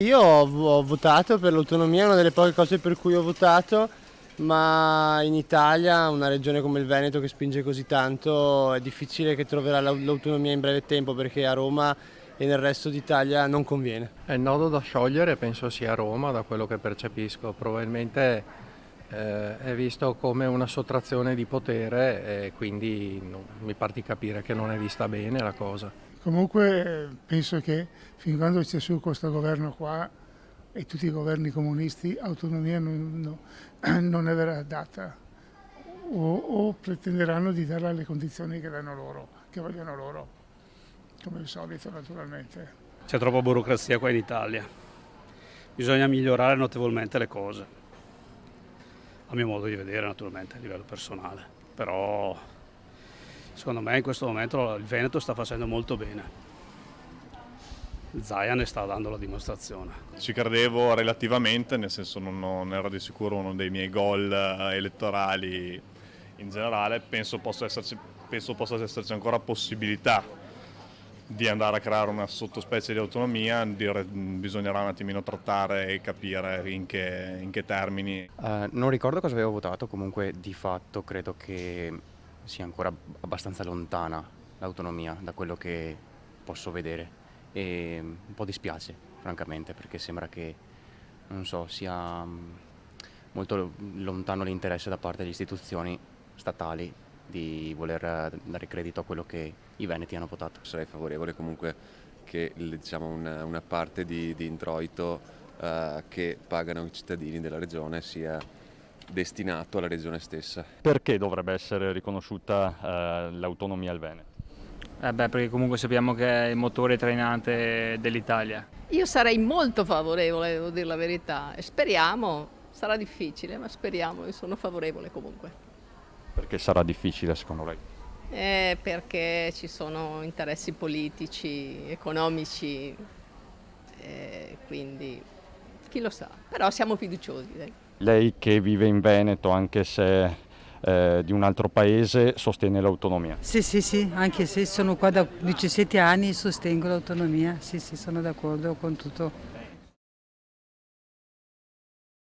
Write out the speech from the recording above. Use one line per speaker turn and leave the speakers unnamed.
Io ho votato per l'autonomia, è una delle poche cose per cui ho votato, ma in Italia, una regione come il Veneto che spinge così tanto, è difficile che troverà l'autonomia in breve tempo, perché a Roma e nel resto d'Italia non conviene.
Il nodo da sciogliere penso sia Roma, da quello che percepisco. Probabilmente è visto come una sottrazione di potere e quindi mi par di capire che non è vista bene la cosa.
Comunque penso che fin quando c'è su questo governo qua e tutti i governi comunisti, autonomia non ne verrà data o pretenderanno di darla alle condizioni che danno loro, che vogliono loro, come al solito naturalmente.
C'è troppa burocrazia qua in Italia, bisogna migliorare notevolmente le cose, a mio modo di vedere naturalmente a livello personale, però secondo me in questo momento il Veneto sta facendo molto bene, Zaia ne sta dando la dimostrazione.
Ci credevo relativamente, nel senso non era di sicuro uno dei miei goal elettorali in generale, penso possa esserci ancora possibilità di andare a creare una sottospecie di autonomia, bisognerà un attimino trattare e capire in che termini.
Non ricordo cosa avevo votato, comunque di fatto credo che sia ancora abbastanza lontana l'autonomia da quello che posso vedere e un po' dispiace francamente perché sembra che, non so, sia molto lontano l'interesse da parte delle istituzioni statali di voler dare credito a quello che i veneti hanno votato.
Sarei favorevole comunque che diciamo, una parte di introito che pagano i cittadini della regione sia destinato alla regione stessa.
Perché dovrebbe essere riconosciuta l'autonomia al Veneto?
Perché comunque sappiamo che è il motore trainante dell'Italia.
Io sarei molto favorevole, devo dire la verità, e speriamo, sarà difficile, ma speriamo, io sono favorevole comunque.
Perché sarà difficile secondo lei?
Perché ci sono interessi politici, economici, quindi chi lo sa, però siamo fiduciosi. Dai.
Lei che vive in Veneto, anche se di un altro paese, sostiene l'autonomia?
Sì, anche se sono qua da 17 anni e sostengo l'autonomia, sì, sono d'accordo con tutto.